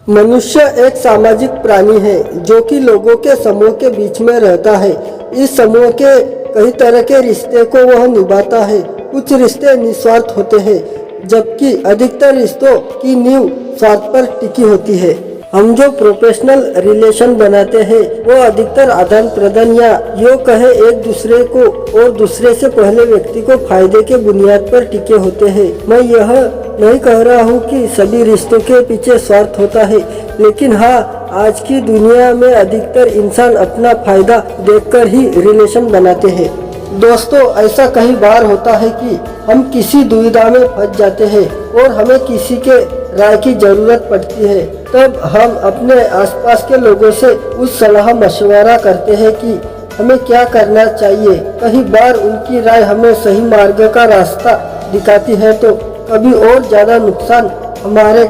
मनुष्य एक सामाजिक प्राणी है जो कि लोगों के समूह के बीच में रहता है। इस समूह के कई तरह के रिश्ते को वह निभाता है। कुछ रिश्ते निस्वार्थ होते हैं जबकि अधिकतर रिश्तों की नींव स्वार्थ पर टिकी होती है। हम जो प्रोफेशनल रिलेशन बनाते हैं वो अधिकतर आदान प्रदान या यो कहे एक दूसरे को और दूसरे से पहले व्यक्ति को फायदे के बुनियाद पर टिके होते हैं। मैं यह नहीं कह रहा हूँ कि सभी रिश्तों के पीछे स्वार्थ होता है, लेकिन हाँ, आज की दुनिया में अधिकतर इंसान अपना फायदा देखकर ही रिलेशन बनाते हैं। दोस्तों, ऐसा कई बार होता है कि हम किसी दुविधा में फंस जाते हैं और हमें किसी के राय की जरूरत पड़ती है। तब हम अपने आसपास के लोगों से उस सलाह मशवरा करते हैं कि हमें क्या करना चाहिए। कई बार उनकी राय हमें सही मार्ग का रास्ता दिखाती है तो कभी और ज्यादा नुकसान हमारे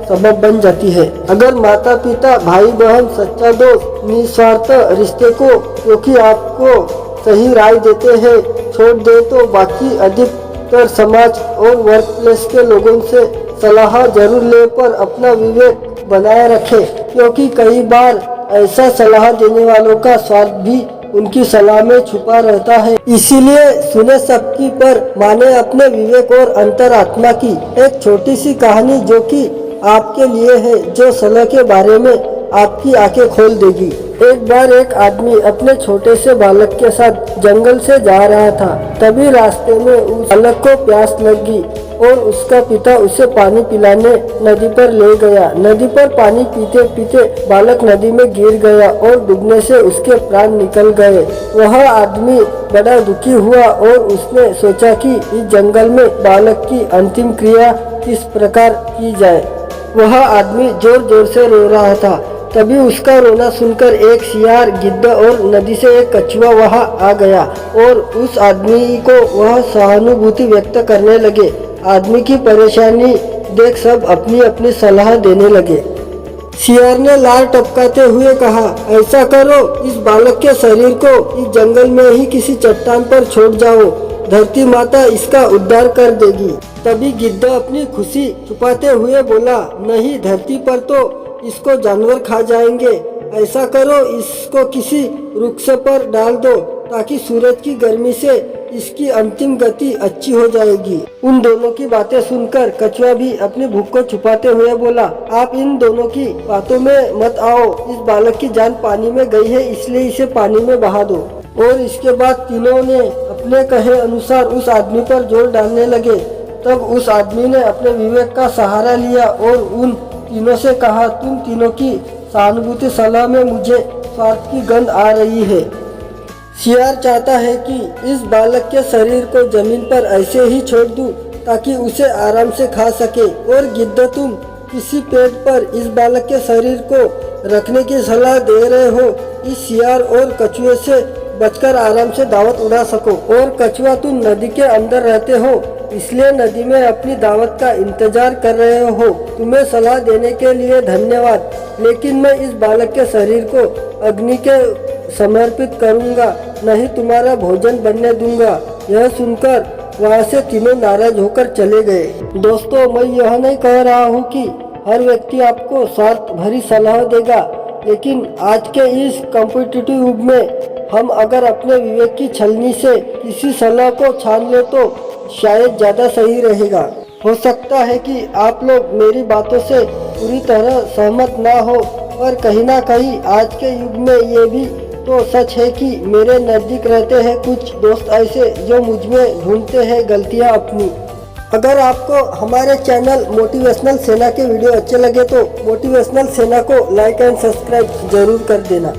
सबब बन जाती है। अगर माता पिता, भाई बहन, सच्चा दोस्त निस्वार्थ रिश्ते को क्योंकि आपको सही राय देते हैं छोड़ दे तो बाकी अधिकतर समाज और वर्क प्लेस के लोगों से सलाह जरूर ले पर अपना विवेक बनाए रखे, क्योंकि कई बार ऐसा सलाह देने वालों का स्वार्थ भी उनकी सलाह में छुपा रहता है। इसीलिए सुने सबकी पर माने अपने विवेक और अंतरात्मा की एक छोटी सी कहानी जो कि आपके लिए है, जो सलाह के बारे में आपकी आंखें खोल देगी। एक बार एक आदमी अपने छोटे से बालक के साथ जंगल से जा रहा था। तभी रास्ते में उस बालक को प्यास लगी और उसका पिता उसे पानी पिलाने नदी पर ले गया। नदी पर पानी पीते पीते बालक नदी में गिर गया और डूबने से उसके प्राण निकल गए। वह आदमी बड़ा दुखी हुआ और उसने सोचा कि इस जंगल में बालक की अंतिम क्रिया किस प्रकार की जाए। वह आदमी जोर जोर से रो रहा था। तभी उसका रोना सुनकर एक सियार, गिद्ध और नदी से एक कछुआ वहां आ गया और उस आदमी को वह सहानुभूति व्यक्त करने लगे। आदमी की परेशानी देख सब अपनी अपनी सलाह देने लगे। सियार ने लार टपकाते हुए कहा, ऐसा करो, इस बालक के शरीर को इस जंगल में ही किसी चट्टान पर छोड़ जाओ, धरती माता इसका उद्धार कर देगी। तभी गिद्ध अपनी खुशी छुपाते हुए बोला, नहीं, धरती पर तो इसको जानवर खा जाएंगे। ऐसा करो, इसको किसी वृक्ष पर डाल दो ताकि सूरज की गर्मी से इसकी अंतिम गति अच्छी हो जाएगी। उन दोनों की बातें सुनकर कछुआ भी अपनी भूख को छुपाते हुए बोला, आप इन दोनों की बातों में मत आओ, इस बालक की जान पानी में गई है इसलिए इसे पानी में बहा दो। और इसके बाद तीनों ने अपने कहे अनुसार उस आदमी पर जोर डालने लगे। तब उस आदमी ने अपने विवेक का सहारा लिया और उन तीनों से कहा, तुम तीनों की सहानुभूति सलाह में मुझे स्वार्थ की गंध आ रही है। सियार चाहता है कि इस बालक के शरीर को जमीन पर ऐसे ही छोड़ दूं ताकि उसे आराम से खा सके, और गिद्ध, तुम किसी पेड़ पर इस बालक के शरीर को रखने की सलाह दे रहे हो, इस सियार और कछुए से बचकर आराम से दावत उड़ा सको। और कछुआ, तुम नदी के अंदर रहते हो इसलिए नदी में अपनी दावत का इंतजार कर रहे हो। तुम्हें सलाह देने के लिए धन्यवाद, लेकिन मैं इस बालक के शरीर को अग्नि के समर्पित करूंगा, नहीं तुम्हारा भोजन बनने दूंगा। यह सुनकर वहां से तीनों नाराज होकर चले गए। दोस्तों, मैं यह नहीं कह रहा हूँ कि हर व्यक्ति आपको स्वार्थ भरी सलाह देगा, लेकिन आज के इस कॉम्पिटिटिव युग में हम अगर अपने विवेक की छलनी से किसी सलाह को छान ले तो शायद ज्यादा सही रहेगा। हो सकता है कि आप लोग मेरी बातों से पूरी तरह सहमत ना हो, पर कहीं ना कहीं आज के युग में ये भी तो सच है कि मेरे नज़दीक रहते हैं कुछ दोस्त ऐसे जो मुझ में ढूंढते हैं गलतियां अपनी। अगर आपको हमारे चैनल मोटिवेशनल सेना के वीडियो अच्छे लगे तो मोटिवेशनल सेना को लाइक एंड सब्सक्राइब जरूर कर देना।